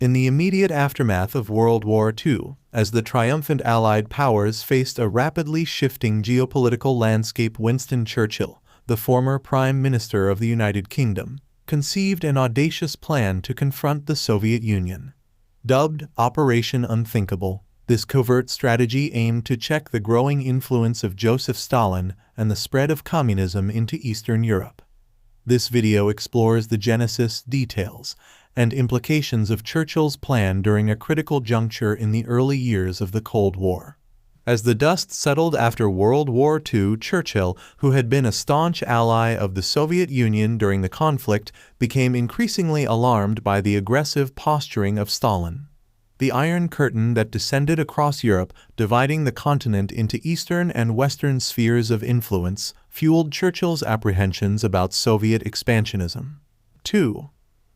In the immediate aftermath of World War II, as the triumphant Allied powers faced a rapidly shifting geopolitical landscape, Winston Churchill, the former Prime Minister of the United Kingdom, conceived an audacious plan to confront the Soviet Union. Dubbed Operation Unthinkable, this covert strategy aimed to check the growing influence of Joseph Stalin and the spread of communism into Eastern Europe. This video explores the genesis, details, and implications of Churchill's plan during a critical juncture in the early years of the Cold War. As the dust settled after World War II, Churchill, who had been a staunch ally of the Soviet Union during the conflict, became increasingly alarmed by the aggressive posturing of Stalin. The Iron Curtain that descended across Europe, dividing the continent into Eastern and Western spheres of influence, fueled Churchill's apprehensions about Soviet expansionism. 2.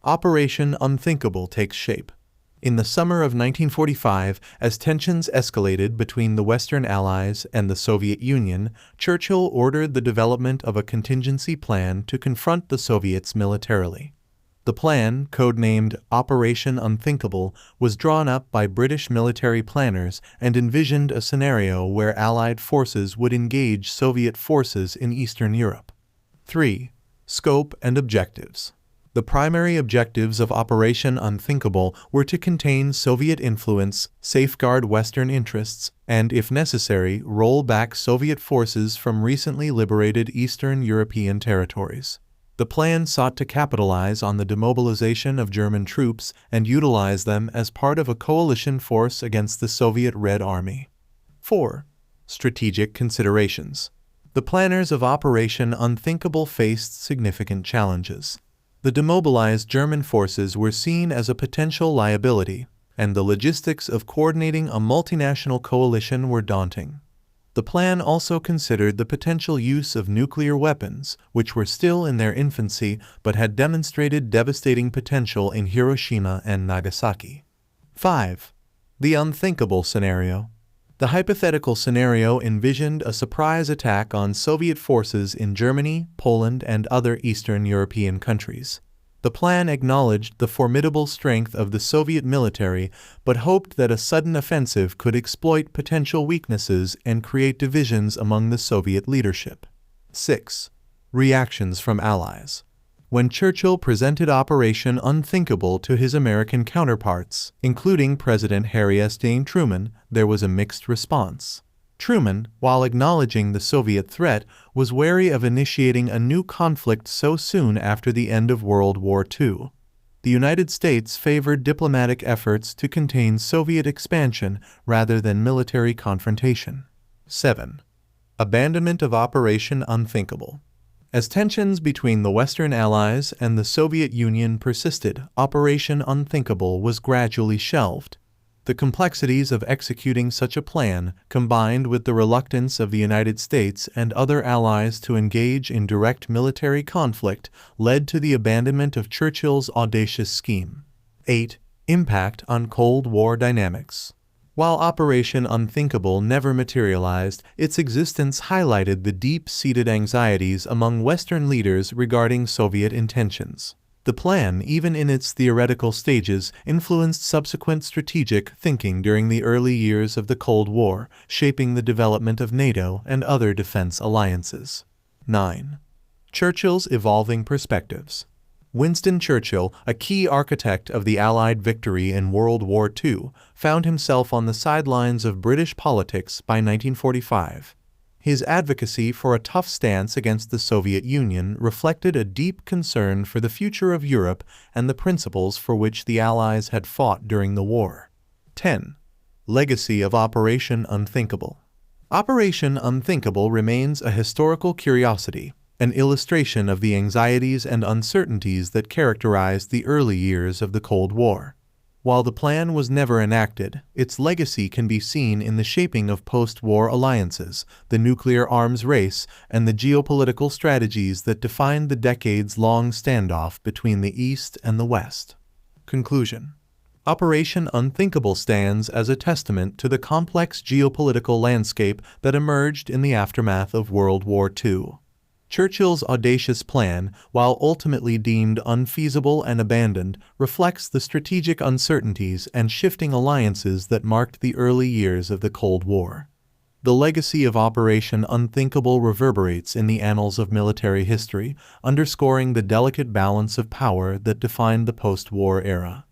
Operation Unthinkable takes shape. In the summer of 1945, as tensions escalated between the Western Allies and the Soviet Union, Churchill ordered the development of a contingency plan to confront the Soviets militarily. The plan, codenamed Operation Unthinkable, was drawn up by British military planners and envisioned a scenario where Allied forces would engage Soviet forces in Eastern Europe. 3. Scope and objectives. The primary objectives of Operation Unthinkable were to contain Soviet influence, safeguard Western interests, and, if necessary, roll back Soviet forces from recently liberated Eastern European territories. The plan sought to capitalize on the demobilization of German troops and utilize them as part of a coalition force against the Soviet Red Army. 4. Strategic considerations. The planners of Operation Unthinkable faced significant challenges. The demobilized German forces were seen as a potential liability, and the logistics of coordinating a multinational coalition were daunting. The plan also considered the potential use of nuclear weapons, which were still in their infancy but had demonstrated devastating potential in Hiroshima and Nagasaki. 5. The unthinkable scenario. The hypothetical scenario envisioned a surprise attack on Soviet forces in Germany, Poland, and other Eastern European countries. The plan acknowledged the formidable strength of the Soviet military, but hoped that a sudden offensive could exploit potential weaknesses and create divisions among the Soviet leadership. 6. Reactions from allies. When Churchill presented Operation Unthinkable to his American counterparts, including President Harry S. Truman, there was a mixed response. Truman, while acknowledging the Soviet threat, was wary of initiating a new conflict so soon after the end of World War II. The United States favored diplomatic efforts to contain Soviet expansion rather than military confrontation. 7. Abandonment of Operation Unthinkable. As tensions between the Western Allies and the Soviet Union persisted, Operation Unthinkable was gradually shelved. The complexities of executing such a plan, combined with the reluctance of the United States and other allies to engage in direct military conflict, led to the abandonment of Churchill's audacious scheme. 8. Impact on Cold War dynamics. While Operation Unthinkable never materialized, its existence highlighted the deep-seated anxieties among Western leaders regarding Soviet intentions. The plan, even in its theoretical stages, influenced subsequent strategic thinking during the early years of the Cold War, shaping the development of NATO and other defense alliances. 9. Churchill's evolving perspectives. Winston Churchill, a key architect of the Allied victory in World War II, found himself on the sidelines of British politics by 1945. His advocacy for a tough stance against the Soviet Union reflected a deep concern for the future of Europe and the principles for which the Allies had fought during the war. 10. Legacy of Operation Unthinkable. Operation Unthinkable remains a historical curiosity, an illustration of the anxieties and uncertainties that characterized the early years of the Cold War. While the plan was never enacted, its legacy can be seen in the shaping of post-war alliances, the nuclear arms race, and the geopolitical strategies that defined the decades-long standoff between the East and the West. Conclusion. Operation Unthinkable stands as a testament to the complex geopolitical landscape that emerged in the aftermath of World War II. Churchill's audacious plan, while ultimately deemed unfeasible and abandoned, reflects the strategic uncertainties and shifting alliances that marked the early years of the Cold War. The legacy of Operation Unthinkable reverberates in the annals of military history, underscoring the delicate balance of power that defined the post-war era.